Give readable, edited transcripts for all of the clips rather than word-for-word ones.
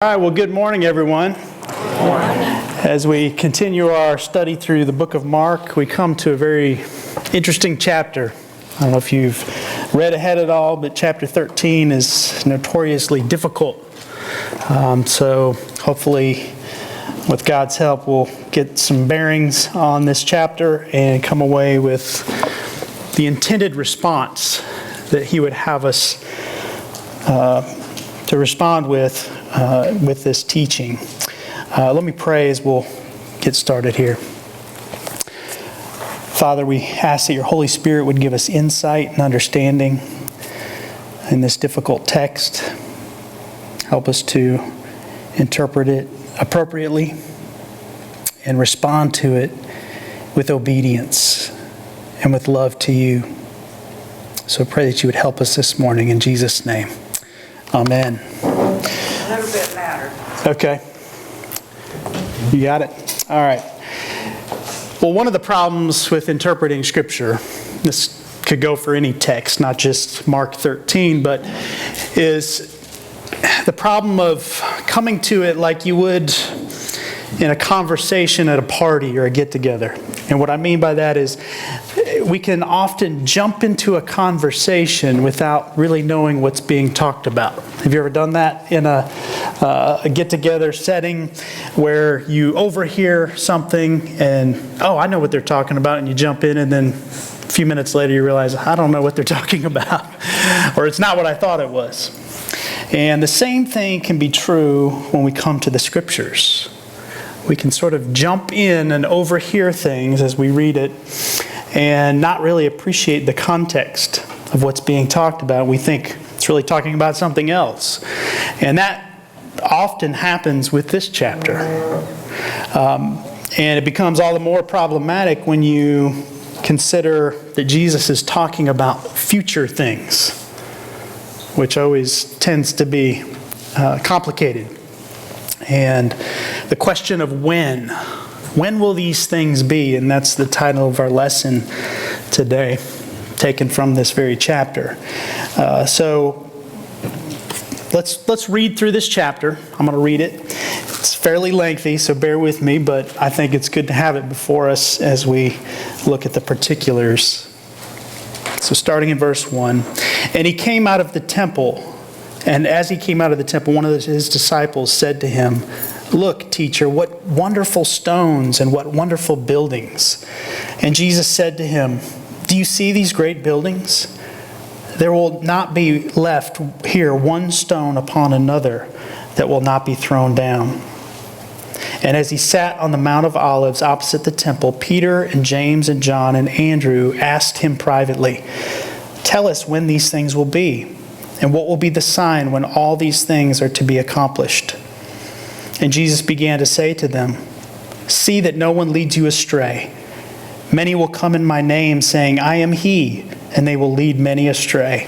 All right, well, good morning, everyone. Good morning. As we continue our study through the book of Mark, we come to a very interesting chapter. I don't know if you've read ahead at all, but chapter 13 is notoriously difficult. So hopefully, with God's help, we'll get some bearings on this chapter and come away with the intended response that He would have us to respond with this teaching. Let me pray as we'll get started here. Father, we ask that your Holy Spirit would give us insight and understanding in this difficult text. Help us to interpret it appropriately and respond to it with obedience and with love to you. So I pray that you would help us this morning in Jesus' name. Amen. A little bit louder. Okay. You got it? All right. Well, one of the problems with interpreting Scripture, this could go for any text, not just Mark 13, but is the problem of coming to it like you would in a conversation at a party or a get-together. And what I mean by that is we can often jump into a conversation without really knowing what's being talked about. Have you ever done that in a get-together setting where you overhear something and, oh, I know what they're talking about, and you jump in, and then a few minutes later you realize, I don't know what they're talking about, or it's not what I thought it was. And the same thing can be true when we come to the Scriptures. We can sort of jump in and overhear things as we read it and not really appreciate the context of what's being talked about. We think it's really talking about something else. And that often happens with this chapter. And it becomes all the more problematic when you consider that Jesus is talking about future things, which always tends to be complicated. And the question of when will these things be? And that's the title of our lesson today, taken from this very chapter. So let's read through this chapter. I'm going to read it. It's fairly lengthy, so bear with me, but I think it's good to have it before us as we look at the particulars. So starting in verse 1, and he came out of the temple. And as he came out of the temple, one of his disciples said to him, "Look, teacher, what wonderful stones and what wonderful buildings." And Jesus said to him, "Do you see these great buildings? There will not be left here one stone upon another that will not be thrown down." And as he sat on the Mount of Olives opposite the temple, Peter and James and John and Andrew asked him privately, "Tell us when these things will be. And what will be the sign when all these things are to be accomplished?" And Jesus began to say to them, "See that no one leads you astray. Many will come in my name, saying, 'I am he,' and they will lead many astray.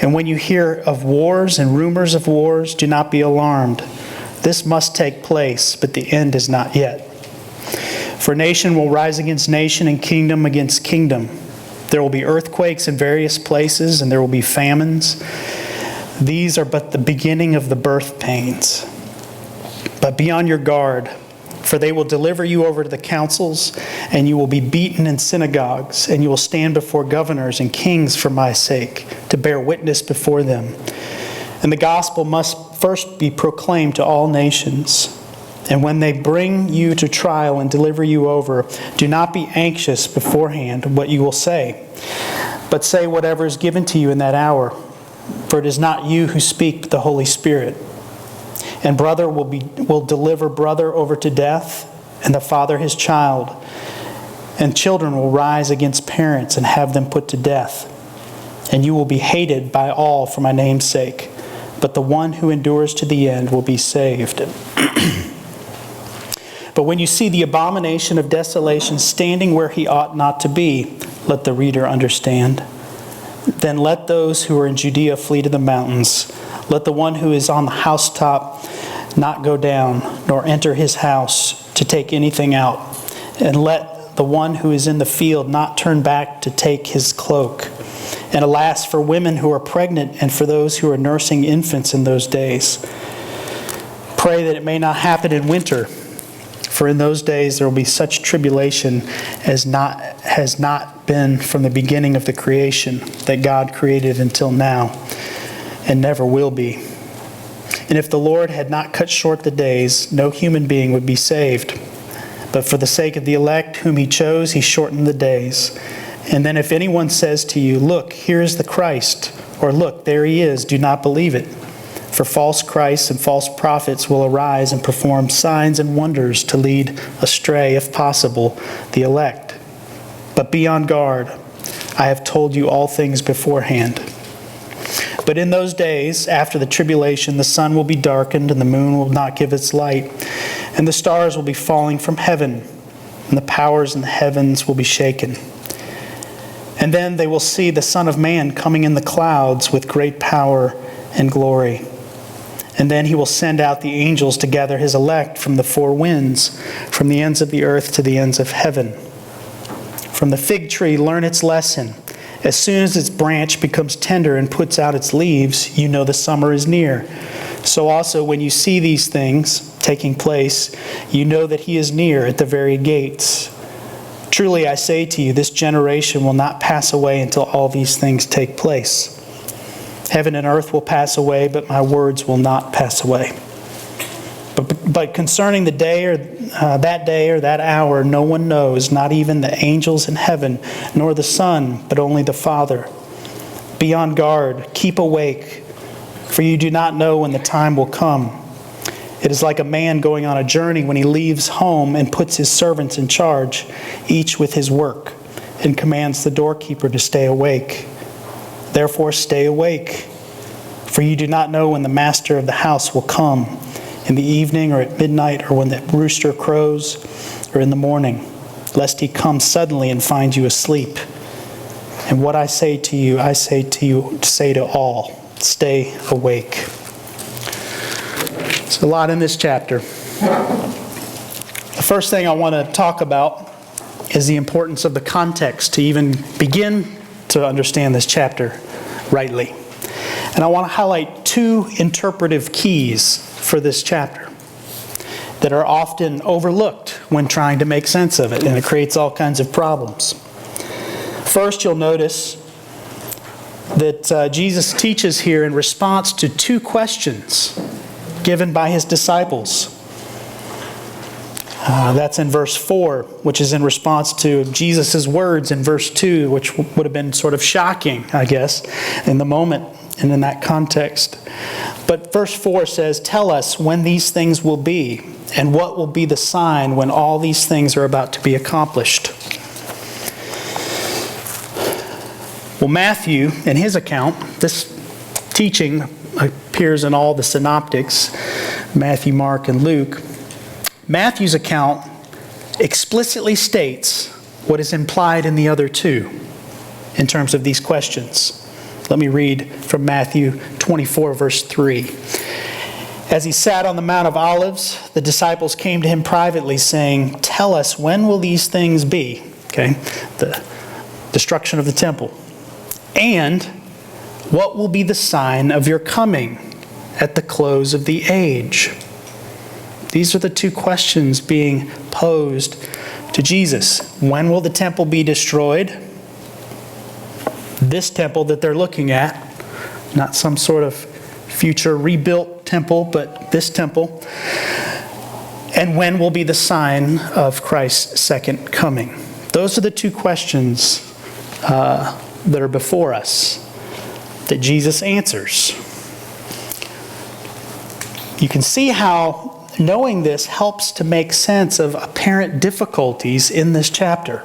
And when you hear of wars and rumors of wars, do not be alarmed. This must take place, but the end is not yet. For nation will rise against nation and kingdom against kingdom. There will be earthquakes in various places, and there will be famines. These are but the beginning of the birth pains. But be on your guard, for they will deliver you over to the councils, and you will be beaten in synagogues, and you will stand before governors and kings for my sake, to bear witness before them. And the gospel must first be proclaimed to all nations. And when they bring you to trial and deliver you over, do not be anxious beforehand what you will say, but say whatever is given to you in that hour. For it is not you who speak, but the Holy Spirit. And brother will deliver brother over to death, and the father his child. And children will rise against parents and have them put to death. And you will be hated by all for my name's sake, but the one who endures to the end will be saved. But when you see the abomination of desolation standing where he ought not to be, let the reader understand. Then let those who are in Judea flee to the mountains. Let the one who is on the housetop not go down, nor enter his house to take anything out. And let the one who is in the field not turn back to take his cloak. And alas, for women who are pregnant and for those who are nursing infants in those days. Pray that it may not happen in winter, for in those days there will be such tribulation as has not been from the beginning of the creation that God created until now, and never will be. And if the Lord had not cut short the days, no human being would be saved. But for the sake of the elect whom he chose, he shortened the days. And then if anyone says to you, "Look, here is the Christ," or "Look, there he is," do not believe it. For false Christs and false prophets will arise and perform signs and wonders to lead astray, if possible, the elect. But be on guard. I have told you all things beforehand. But in those days, after the tribulation, the sun will be darkened, and the moon will not give its light, and the stars will be falling from heaven, and the powers in the heavens will be shaken. And then they will see the Son of Man coming in the clouds with great power and glory. And then he will send out the angels to gather his elect from the four winds, from the ends of the earth to the ends of heaven. From the fig tree, learn its lesson. As soon as its branch becomes tender and puts out its leaves, you know the summer is near. So also when you see these things taking place, you know that he is near at the very gates. Truly I say to you, this generation will not pass away until all these things take place. Heaven and earth will pass away, but my words will not pass away. But concerning the day or that hour, no one knows, not even the angels in heaven, nor the Son, but only the Father. Be on guard, keep awake, for you do not know when the time will come. It is like a man going on a journey when he leaves home and puts his servants in charge, each with his work, and commands the doorkeeper to stay awake. Therefore stay awake, for you do not know when the master of the house will come, in the evening or at midnight, or when the rooster crows, or in the morning, lest he come suddenly and find you asleep. And what I say to you, say to all, stay awake. There's a lot in this chapter. The first thing I want to talk about is the importance of the context to even begin to understand this chapter rightly. And I want to highlight two interpretive keys for this chapter that are often overlooked when trying to make sense of it, and it creates all kinds of problems. First, you'll notice that Jesus teaches here in response to two questions given by his disciples. That's in verse 4, which is in response to Jesus' words in verse 2, which would have been sort of shocking, I guess, in the moment and in that context. But verse 4 says, "Tell us when these things will be, and what will be the sign when all these things are about to be accomplished." Well, Matthew, in his account, this teaching appears in all the synoptics, Matthew, Mark, and Luke. Matthew's account explicitly states what is implied in the other two in terms of these questions. Let me read from Matthew 24, verse 3. As he sat on the Mount of Olives, the disciples came to him privately, saying, "Tell us, when will these things be?" Okay, the destruction of the temple. "And what will be the sign of your coming at the close of the age?" These are the two questions being posed to Jesus. When will the temple be destroyed? This temple that they're looking at, not some sort of future rebuilt temple, but this temple. And when will be the sign of Christ's second coming? Those are the two questions that are before us that Jesus answers. You can see how knowing this helps to make sense of apparent difficulties in this chapter.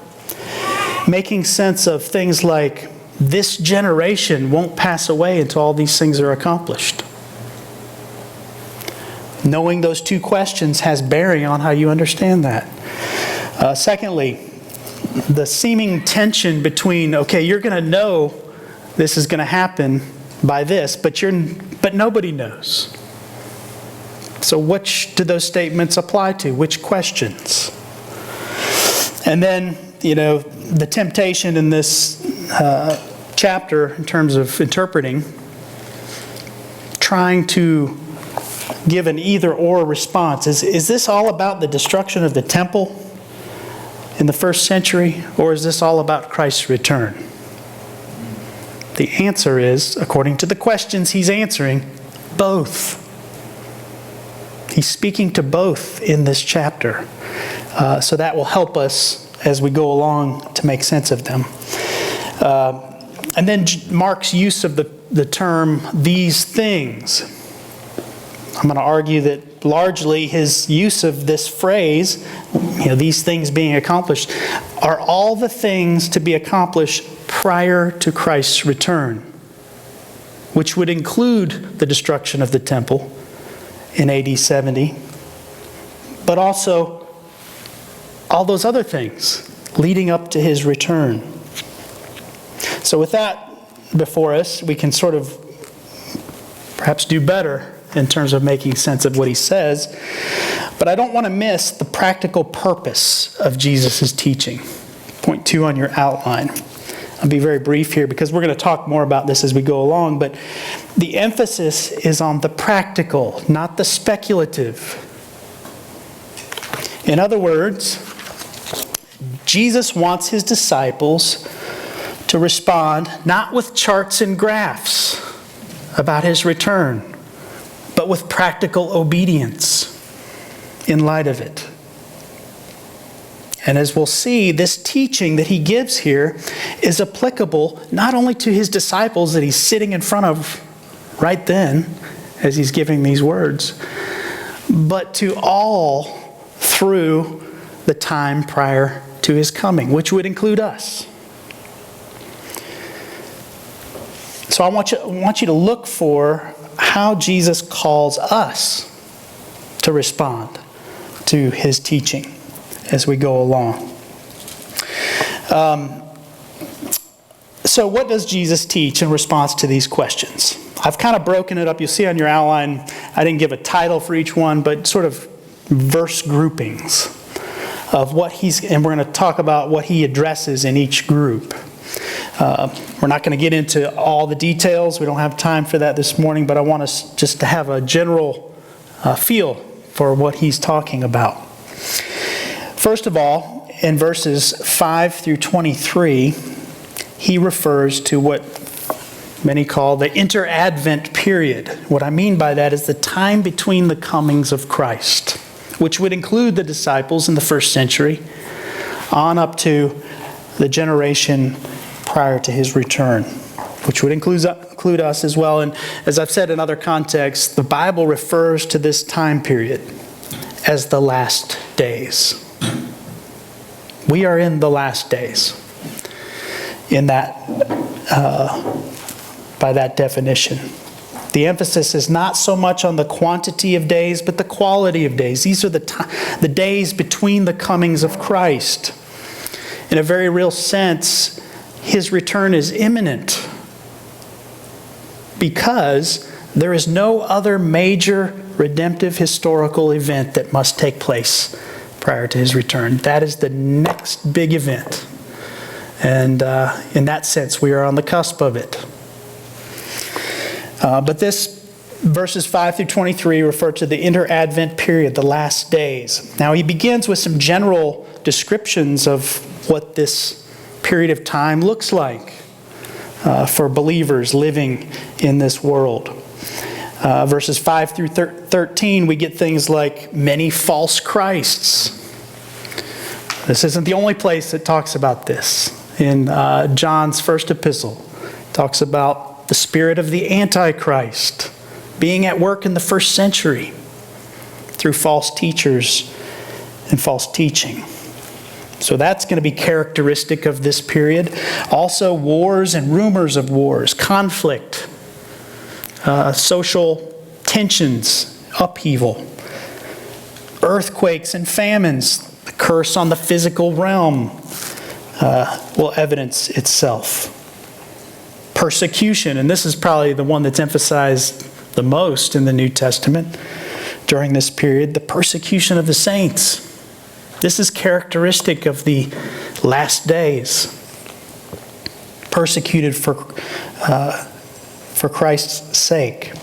Making sense of things like, this generation won't pass away until all these things are accomplished. Knowing those two questions has bearing on how you understand that. Secondly, the seeming tension between, okay, you're going to know this is going to happen by this, but nobody knows. So which do those statements apply to? Which questions? And then, the temptation in this chapter in terms of interpreting, trying to give an either-or response. Is this all about the destruction of the temple in the first century, or is this all about Christ's return? The answer is, according to the questions he's answering, both. He's speaking to both in this chapter. So that will help us as we go along to make sense of them. And then Mark's use of the term, these things. I'm going to argue that largely his use of this phrase, these things being accomplished, are all the things to be accomplished prior to Christ's return, which would include the destruction of the temple in AD 70, but also all those other things leading up to his return. So with that before us, we can sort of perhaps do better in terms of making sense of what he says. But I don't want to miss the practical purpose of Jesus' teaching. Point 2 on your outline. I'll be very brief here because we're going to talk more about this as we go along. But the emphasis is on the practical, not the speculative. In other words, Jesus wants his disciples to respond not with charts and graphs about his return, but with practical obedience in light of it. And as we'll see, this teaching that he gives here is applicable not only to his disciples that he's sitting in front of right then as he's giving these words, but to all through the time prior to his coming, which would include us. So I want you to look for how Jesus calls us to respond to his teaching as we go along. So what does Jesus teach in response to these questions? I've kind of broken it up. You'll see on your outline, I didn't give a title for each one, but sort of verse groupings of what and we're going to talk about what he addresses in each group. We're not going to get into all the details. We don't have time for that this morning, but I want us just to have a general feel for what he's talking about. First of all, in verses 5 through 23, he refers to what many call the inter-Advent period. What I mean by that is the time between the comings of Christ, which would include the disciples in the first century on up to the generation prior to his return, which would include us as well. And as I've said in other contexts, the Bible refers to this time period as the last days. We are in the last days in that, by that definition. The emphasis is not so much on the quantity of days, but the quality of days. These are the days between the comings of Christ. In a very real sense, his return is imminent because there is no other major redemptive historical event that must take place prior to his return. That is the next big event. And in that sense, we are on the cusp of it. But this verses 5 through 23 refer to the inter-Advent period, the last days. Now he begins with some general descriptions of what this period of time looks like for believers living in this world. Verses 5 through 13, we get things like many false Christs. This isn't the only place that talks about this. In John's first epistle, it talks about the spirit of the Antichrist being at work in the first century through false teachers and false teaching. So that's going to be characteristic of this period. Also, wars and rumors of wars, conflict, social tensions, upheaval, earthquakes and famines, the curse on the physical realm will evidence itself. Persecution, and this is probably the one that's emphasized the most in the New Testament during this period, the persecution of the saints. This is characteristic of the last days. Persecuted for Christ's sake.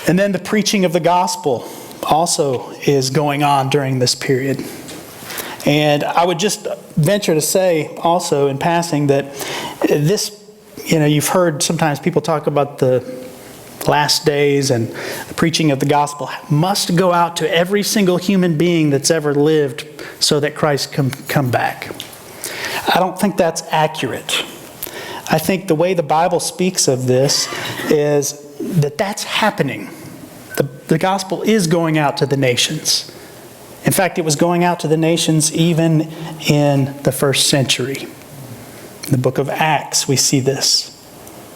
And then the preaching of the gospel also is going on during this period. And I would just venture to say also in passing that this, you've heard sometimes people talk about the last days, and the preaching of the gospel must go out to every single human being that's ever lived so that Christ can come back. I don't think that's accurate. I think the way the Bible speaks of this is that that's happening. The gospel is going out to the nations. In fact, it was going out to the nations even in the first century. In the book of Acts, we see this.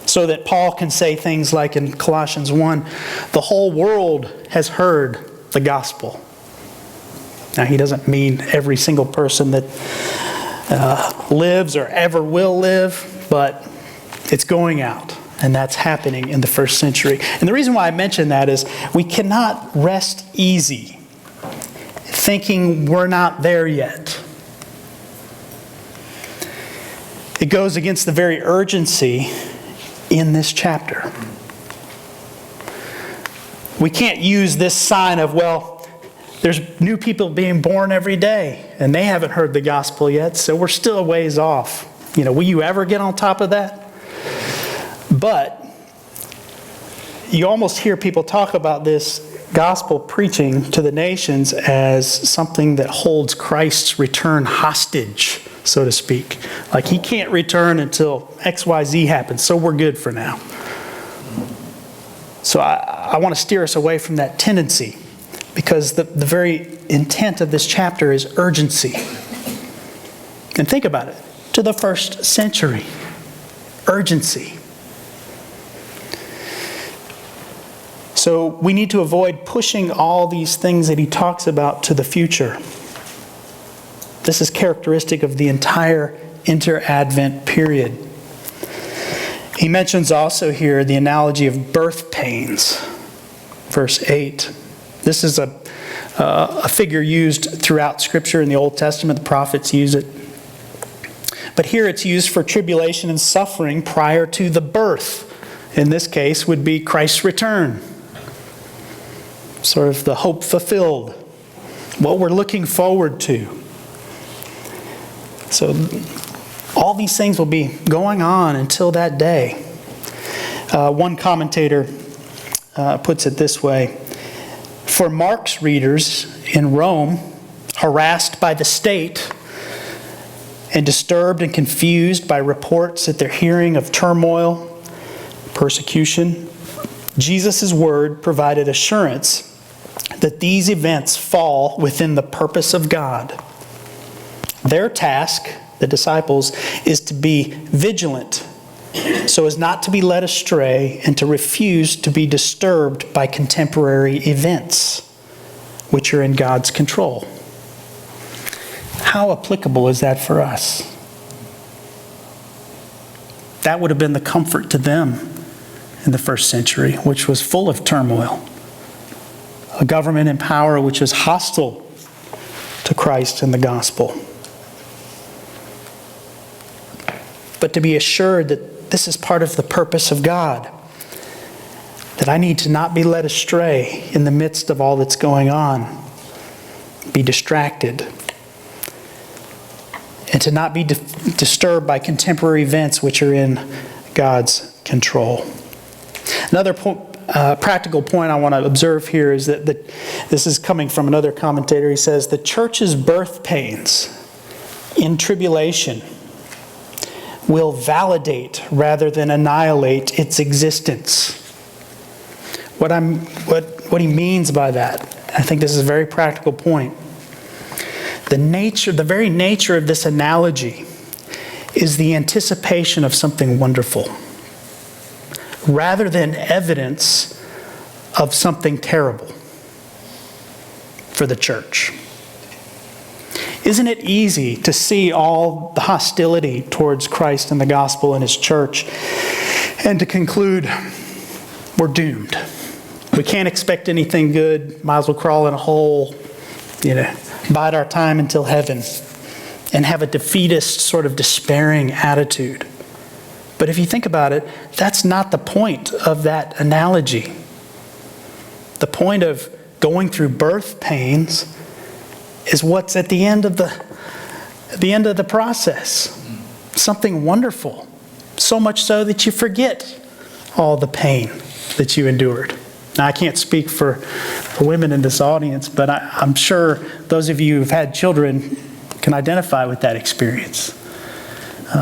So that Paul can say things like in Colossians 1, the whole world has heard the gospel. Now, he doesn't mean every single person that lives or ever will live, but it's going out, and that's happening in the first century. And the reason why I mention that is we cannot rest easy thinking we're not there yet. It goes against the very urgency in this chapter. We can't use this sign of, there's new people being born every day, and they haven't heard the gospel yet, so we're still a ways off. Will you ever get on top of that? But you almost hear people talk about this gospel preaching to the nations as something that holds Christ's return hostage, so to speak. Like he can't return until XYZ happens, so we're good for now. So I want to steer us away from that tendency, because the very intent of this chapter is urgency. And think about it. To the first century. Urgency. So we need to avoid pushing all these things that he talks about to the future. This is characteristic of the entire inter-Advent period. He mentions also here the analogy of birth pains. Verse 8. This is a figure used throughout Scripture in the Old Testament. The prophets use it. But here it's used for tribulation and suffering prior to the birth. In this case would be Christ's return. Sort of the hope fulfilled. What we're looking forward to. So all these things will be going on until that day. One commentator puts it this way. For Mark's readers in Rome, harassed by the state and disturbed and confused by reports that they're hearing of turmoil, persecution, Jesus' word provided assurance that these events fall within the purpose of God. Their task, the disciples, is to be vigilant so as not to be led astray and to refuse to be disturbed by contemporary events, which are in God's control. How applicable is that for us? That would have been the comfort to them in the first century, which was full of turmoil. A government in power which is hostile to Christ and the gospel. But to be assured that this is part of the purpose of God. That I need to not be led astray in the midst of all that's going on. Be distracted. And to not be disturbed by contemporary events which are in God's control. Another practical point I want to observe here is that this is coming from another commentator. He says, the church's birth pains in tribulation will validate rather than annihilate its existence. What he means by that, I think this is a very practical point. The very nature of this analogy is the anticipation of something wonderful, rather than evidence of something terrible for the church. Isn't it easy to see all the hostility towards Christ and the gospel and his church and to conclude we're doomed? We can't expect anything good. Might as well crawl in a hole, bide our time until heaven, and have a defeatist, sort of despairing attitude. But if you think about it, that's not the point of that analogy. The point of going through birth pains is what's at the end of the process. Something wonderful. So much so that you forget all the pain that you endured. Now, I can't speak for women in this audience, but I'm sure those of you who've had children can identify with that experience.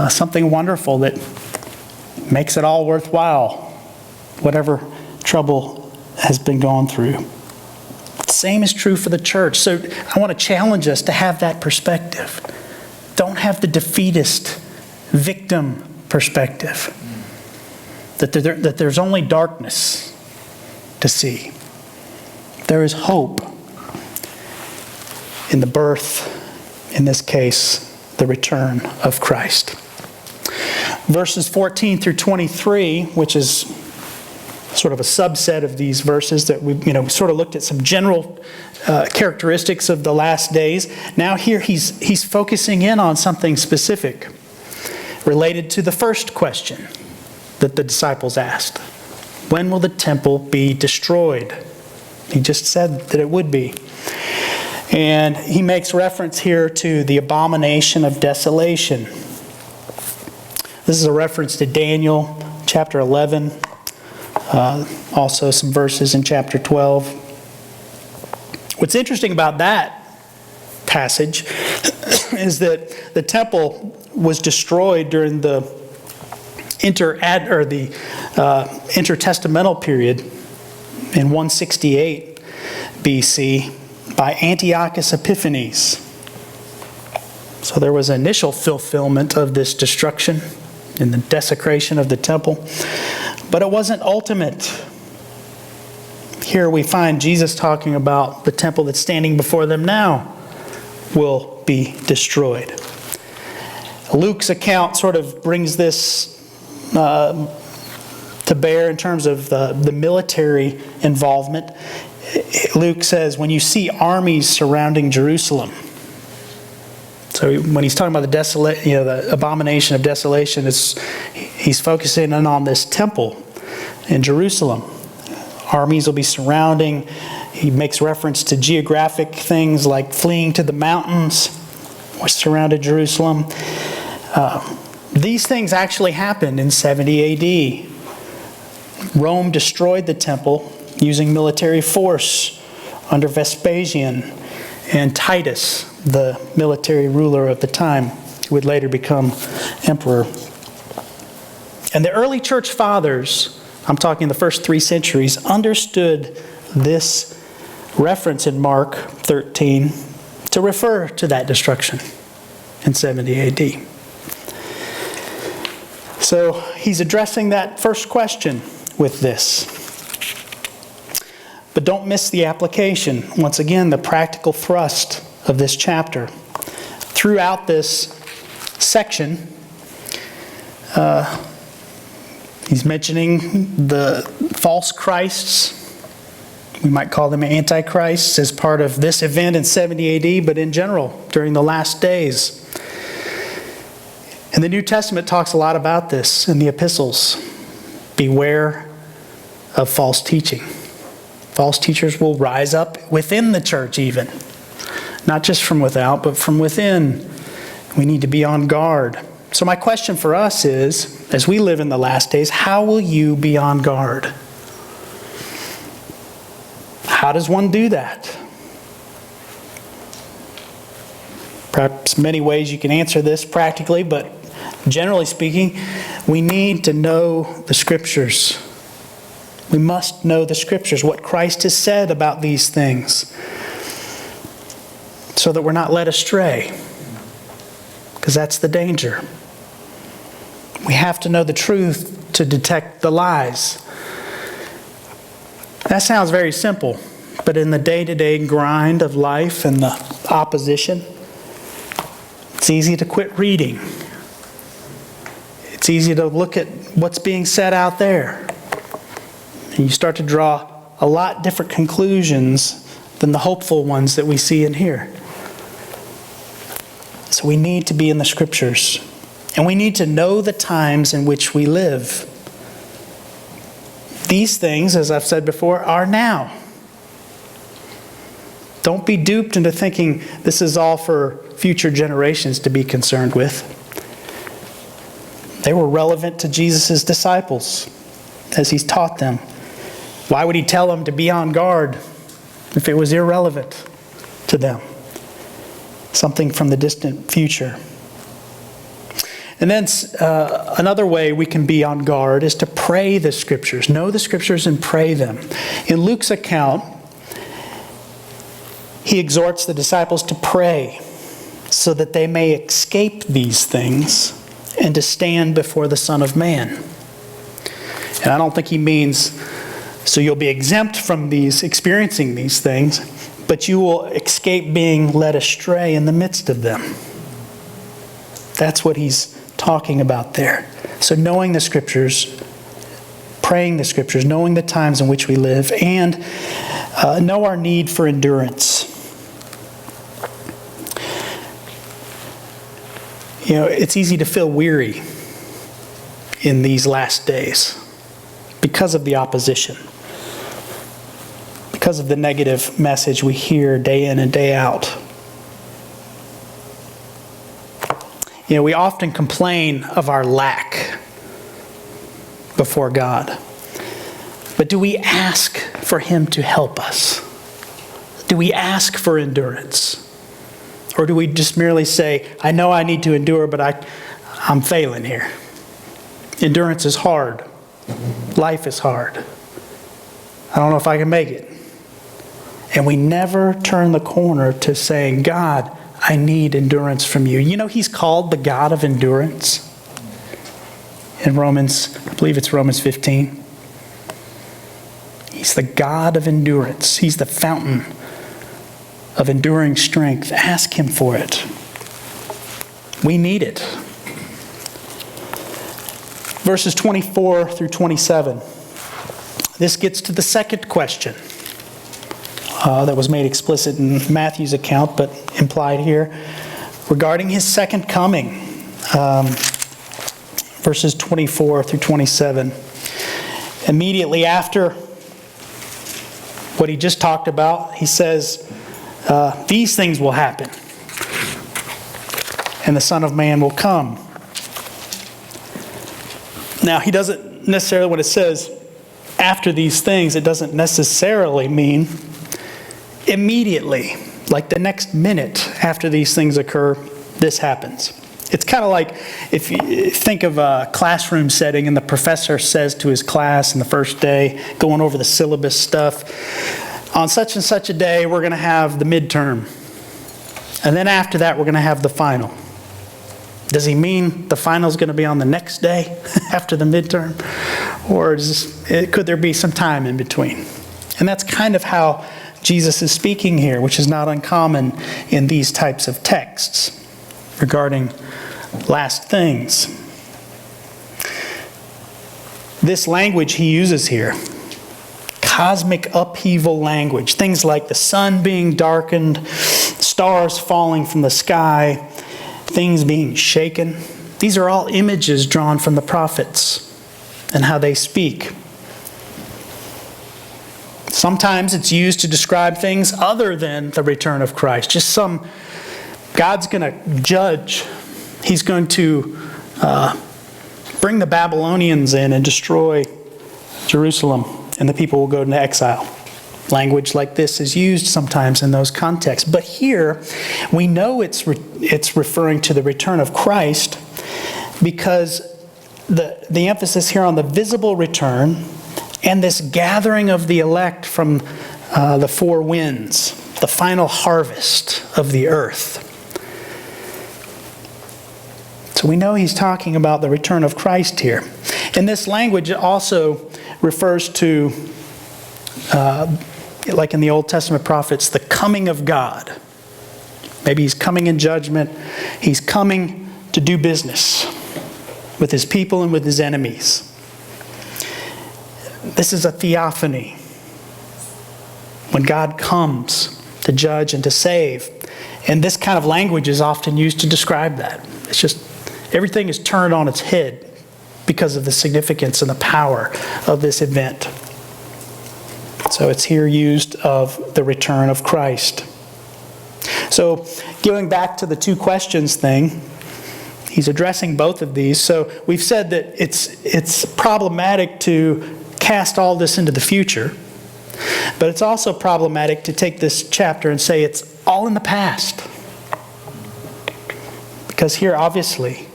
Something wonderful that makes it all worthwhile, whatever trouble has been gone through. The same is true for the church. So I want to challenge us to have that perspective. Don't have the defeatist, victim perspective. That there's only darkness to see. There is hope in the birth, in this case, the return of Christ. Verses 14 through 23, which is sort of a subset of these verses that we sort of looked at some general characteristics of the last days. Now here he's focusing in on something specific related to the first question that the disciples asked. When will the temple be destroyed? He just said that it would be. And he makes reference here to the abomination of desolation. This is a reference to Daniel chapter 11, also some verses in chapter 12. What's interesting about that passage is that the temple was destroyed during the intertestamental period in 168 BC by Antiochus Epiphanes. So there was initial fulfillment of this destruction and the desecration of the temple, but it wasn't ultimate. Here we find Jesus talking about the temple that's standing before them now will be destroyed. Luke's account sort of brings this to bear in terms of the military involvement. Luke says, when you see armies surrounding Jerusalem. So when he's talking about the abomination of desolation, he's focusing in on this temple in Jerusalem. Armies will be surrounding. He makes reference to geographic things like fleeing to the mountains, which surrounded Jerusalem. These things actually happened in 70 AD. Rome destroyed the temple using military force under Vespasian and Titus, the military ruler of the time, who would later become emperor. And the early church fathers, I'm talking the first 3 centuries, understood this reference in Mark 13 to refer to that destruction in 70 AD. So he's addressing that first question with this. But don't miss the application. Once again, the practical thrust of this chapter. Throughout this section, he's mentioning the false Christs. We might call them antichrists as part of this event in 70 AD, but in general, during the last days. And the New Testament talks a lot about this in the epistles. Beware of false teaching. False teachers will rise up within the church even. Not just from without, but from within. We need to be on guard. So my question for us is, as we live in the last days, how will you be on guard? How does one do that? Perhaps many ways you can answer this practically, but generally speaking, we need to know the Scriptures. We must know the Scriptures, what Christ has said about these things, so that we're not led astray, because that's the danger. We have to know the truth to detect the lies. That sounds very simple, but in the day-to-day grind of life and the opposition, it's easy to quit reading. It's easy to look at what's being said out there. And you start to draw a lot different conclusions than the hopeful ones that we see in here. So we need to be in the Scriptures. And we need to know the times in which we live. These things, as I've said before, are now. Don't be duped into thinking this is all for future generations to be concerned with. They were relevant to Jesus' disciples as he's taught them. Why would he tell them to be on guard if it was irrelevant to them? Something from the distant future. And then another way we can be on guard is to pray the Scriptures. Know the Scriptures and pray them. In Luke's account, he exhorts the disciples to pray so that they may escape these things and to stand before the Son of Man. And I don't think he means so you'll be exempt from experiencing these things, but you will escape being led astray in the midst of them. That's what he's talking about there. So knowing the Scriptures, praying the Scriptures, knowing the times in which we live, and know our need for endurance. You know, it's easy to feel weary in these last days because of the opposition, because of the negative message we hear day in and day out. You know, we often complain of our lack before God. But do we ask for Him to help us? Do we ask for endurance? Or do we just merely say, I know I need to endure, but I'm failing here. Endurance is hard. Life is hard. I don't know if I can make it. And we never turn the corner to saying, God, I need endurance from you. You know, He's called the God of endurance. In Romans, I believe it's Romans 15. He's the God of endurance. He's the fountain of enduring strength. Ask Him for it. We need it. Verses 24 through 27. This gets to the second question that was made explicit in Matthew's account, but implied here, regarding His second coming. Verses 24 through 27. Immediately after what he just talked about, he says, these things will happen, and the Son of Man will come. Now, he doesn't necessarily, when it says after these things, it doesn't necessarily mean immediately, like the next minute after these things occur, this happens. It's kind of like if you think of a classroom setting and the professor says to his class in the first day, going over the syllabus stuff, on such and such a day, we're going to have the midterm. And then after that, we're going to have the final. Does he mean the final is going to be on the next day after the midterm? Or could there be some time in between? And that's kind of how Jesus is speaking here, which is not uncommon in these types of texts regarding last things. This language he uses here, cosmic upheaval language, things like the sun being darkened, stars falling from the sky, things being shaken. These are all images drawn from the prophets and how they speak. Sometimes it's used to describe things other than the return of Christ. God's going to judge. He's going to bring the Babylonians in and destroy Jerusalem, and the people will go into exile. Language like this is used sometimes in those contexts. But here, we know it's referring to the return of Christ because the emphasis here on the visible return and this gathering of the elect from the four winds, the final harvest of the earth. So we know he's talking about the return of Christ here. And this language also refers to, like in the Old Testament prophets, the coming of God. Maybe he's coming in judgment. He's coming to do business with his people and with his enemies. This is a theophany. When God comes to judge and to save. And this kind of language is often used to describe that. It's just everything is turned on its head because of the significance and the power of this event. So it's here used of the return of Christ. So going back to the two questions thing, he's addressing both of these. So we've said that it's problematic to cast all this into the future, but it's also problematic to take this chapter and say it's all in the past. Because here, obviously,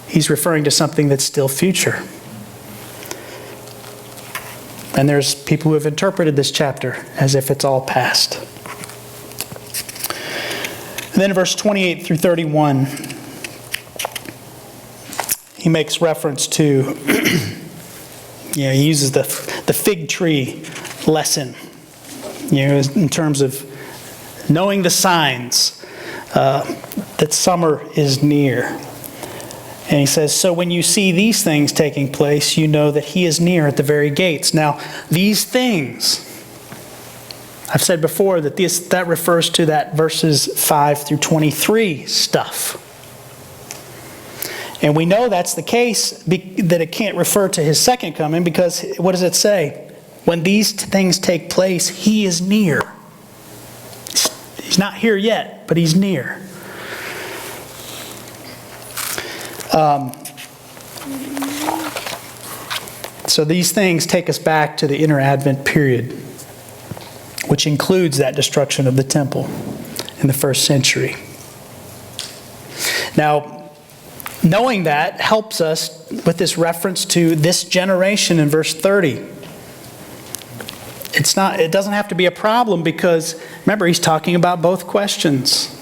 he's referring to something that's still future. And there's people who have interpreted this chapter as if it's all past. And then verse 28 through 31, he makes reference to, he uses the fig tree lesson, in terms of knowing the signs that summer is near. And he says, so when you see these things taking place, you know that he is near at the very gates. Now, these things, I've said before that that refers to that verses 5 through 23 stuff. And we know that's the case, that it can't refer to his second coming, because what does it say? When these things take place, he is near. He's not here yet, but he's near. So these things take us back to the inner Advent period, which includes that destruction of the temple in the first century. Now, knowing that helps us with this reference to this generation in verse 30. It doesn't have to be a problem, because remember, he's talking about both questions.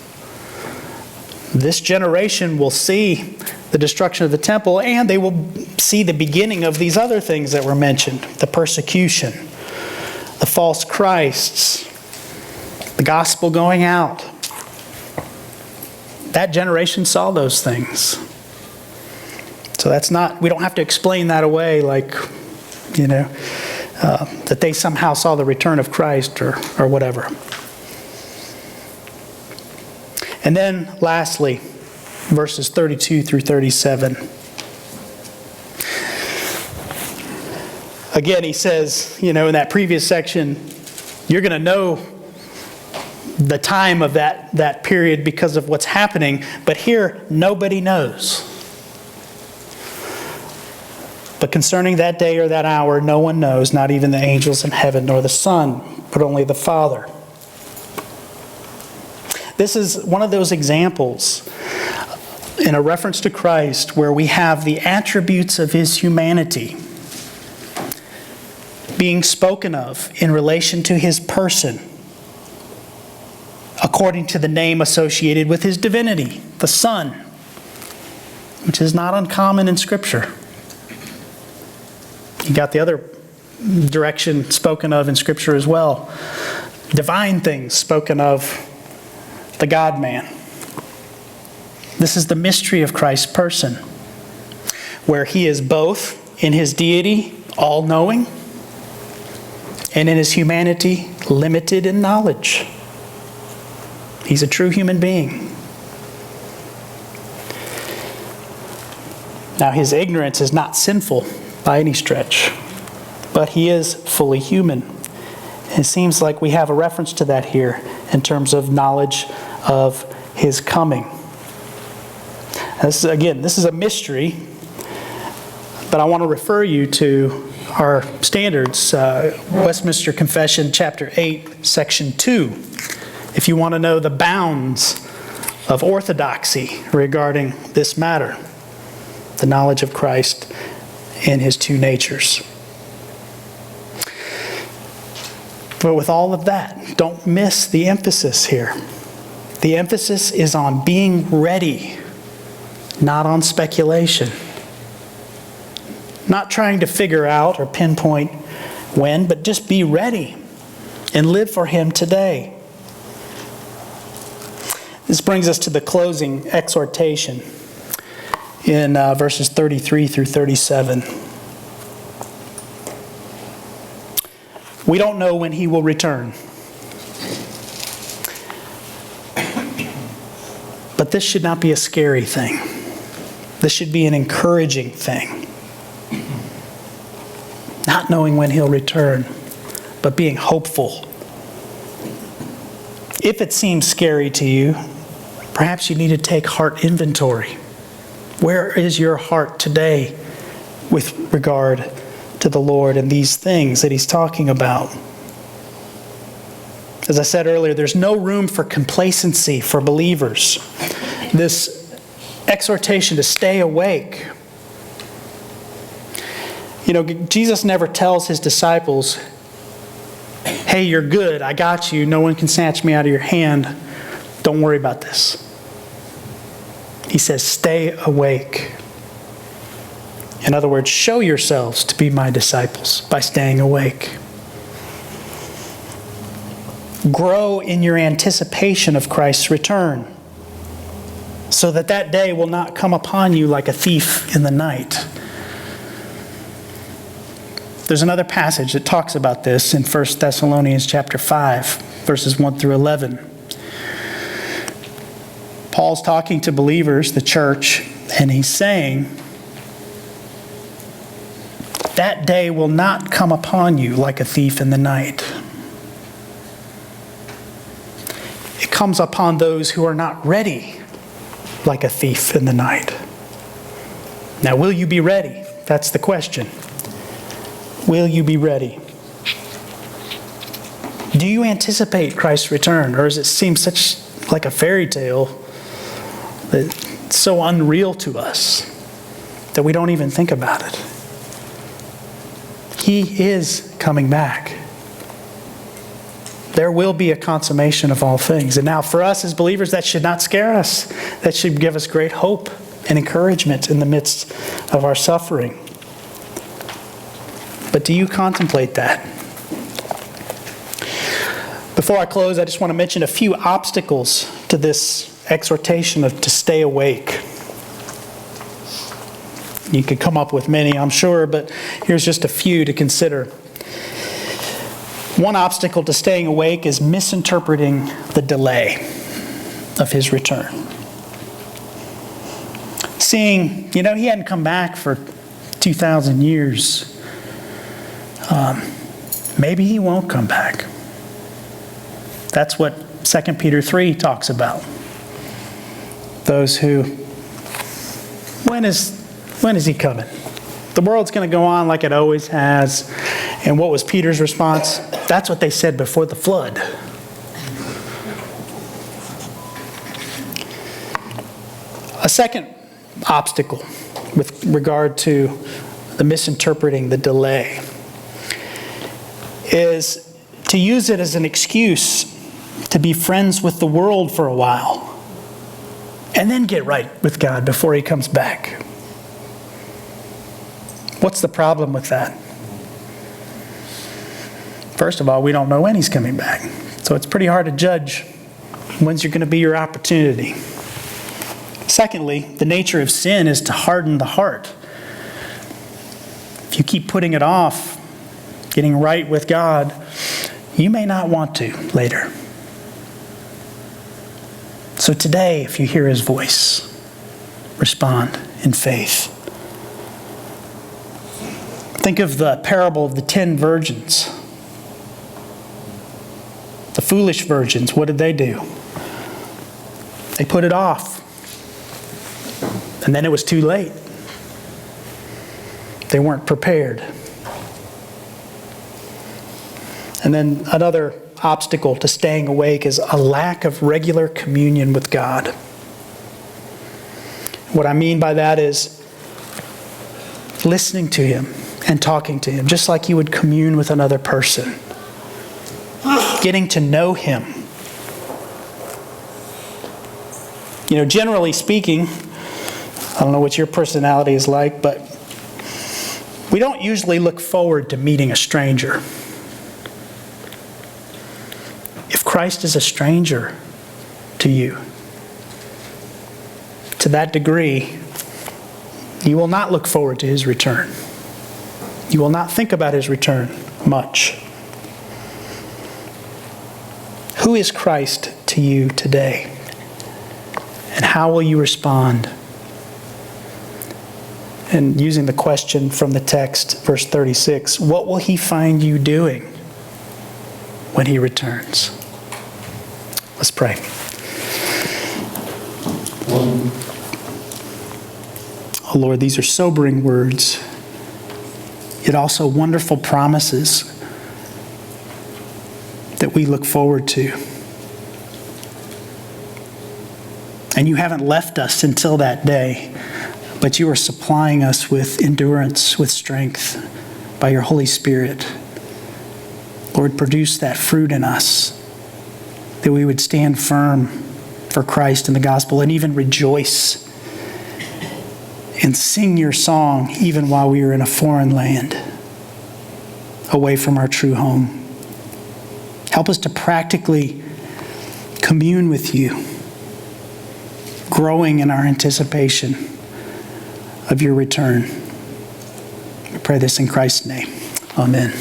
This generation will see the destruction of the temple, and they will see the beginning of these other things that were mentioned: the persecution, the false Christs, the gospel going out. That generation saw those things. So we don't have to explain that away like, that they somehow saw the return of Christ or whatever. And then lastly, verses 32 through 37. Again, he says, in that previous section, you're going to know the time of that period because of what's happening. But here, nobody knows. But concerning that day or that hour, no one knows, not even the angels in heaven, nor the Son, but only the Father. This is one of those examples in a reference to Christ where we have the attributes of his humanity being spoken of in relation to his person, according to the name associated with his divinity, the Son, which is not uncommon in Scripture. You got the other direction spoken of in Scripture as well. Divine things spoken of the God-man. This is the mystery of Christ's person, where he is both in his deity, all-knowing, and in his humanity, limited in knowledge. He's a true human being. Now, his ignorance is not sinful by any stretch, but he is fully human. It seems like we have a reference to that here in terms of knowledge of his coming. This is a mystery, but I want to refer you to our standards, Westminster Confession, chapter 8, section 2, if you want to know the bounds of orthodoxy regarding this matter, the knowledge of Christ and his two natures. But with all of that, don't miss the emphasis here. The emphasis is on being ready, not on speculation. Not trying to figure out or pinpoint when, but just be ready and live for him today. This brings us to the closing exhortation in verses 33 through 37. We don't know when he will return. But this should not be a scary thing. This should be an encouraging thing. Not knowing when he'll return, but being hopeful If it seems scary to you, perhaps you need to take heart inventory. Where is your heart today with regard to the Lord and these things that He's talking about? As I said earlier, there's no room for complacency for believers. This exhortation to stay awake. You know, Jesus never tells His disciples, hey, you're good, I got you, no one can snatch me out of your hand, don't worry about this. He says, stay awake. In other words, show yourselves to be my disciples by staying awake. Grow in your anticipation of Christ's return, so that that day will not come upon you like a thief in the night. There's another passage that talks about this in 1 Thessalonians chapter 5, verses 1 through 11. Paul's talking to believers, the church, and he's saying, that day will not come upon you like a thief in the night. It comes upon those who are not ready like a thief in the night. Now, will you be ready? That's the question. Will you be ready? Do you anticipate Christ's return, or does it seem such like a fairy tale that it's so unreal to us that we don't even think about it? He is coming back. There will be a consummation of all things. And now for us as believers, that should not scare us. That should give us great hope and encouragement in the midst of our suffering. But do you contemplate that? Before I close, I just want to mention a few obstacles to this exhortation to stay awake. You could come up with many, I'm sure, but here's just a few to consider. One obstacle to staying awake is misinterpreting the delay of His return. Seeing, He hadn't come back for 2,000 years. Maybe He won't come back. That's what 2 Peter 3 talks about. Those who, when is He coming? The world's going to go on like it always has. And what was Peter's response? That's what they said before the flood. A second obstacle with regard to the misinterpreting the delay is to use it as an excuse to be friends with the world for a while and then get right with God before He comes back. What's the problem with that? First of all, we don't know when He's coming back. So it's pretty hard to judge when's going to be your opportunity. Secondly, the nature of sin is to harden the heart. If you keep putting it off, getting right with God, you may not want to later. So today, if you hear His voice, respond in faith. Think of the parable of the 10 virgins. The foolish virgins, what did they do? They put it off. And then it was too late. They weren't prepared. And then another obstacle to staying awake is a lack of regular communion with God. What I mean by that is listening to Him and talking to Him, just like you would commune with another person. Getting to know Him. Generally speaking, I don't know what your personality is like, but we don't usually look forward to meeting a stranger. If Christ is a stranger to you, to that degree, you will not look forward to His return. You will not think about His return much. Who is Christ to you today? And how will you respond? And using the question from the text, verse 36, what will He find you doing when He returns? Let's Let's pray. Oh Lord, these are sobering words, yet also wonderful promises that we look forward to. And you haven't left us until that day, but you are supplying us with endurance, with strength by your Holy Spirit. Lord, produce that fruit in us, that we would stand firm for Christ and the gospel and even rejoice and sing your song even while we are in a foreign land, away from our true home. Help us to practically commune with you, growing in our anticipation of your return. We pray this in Christ's name. Amen.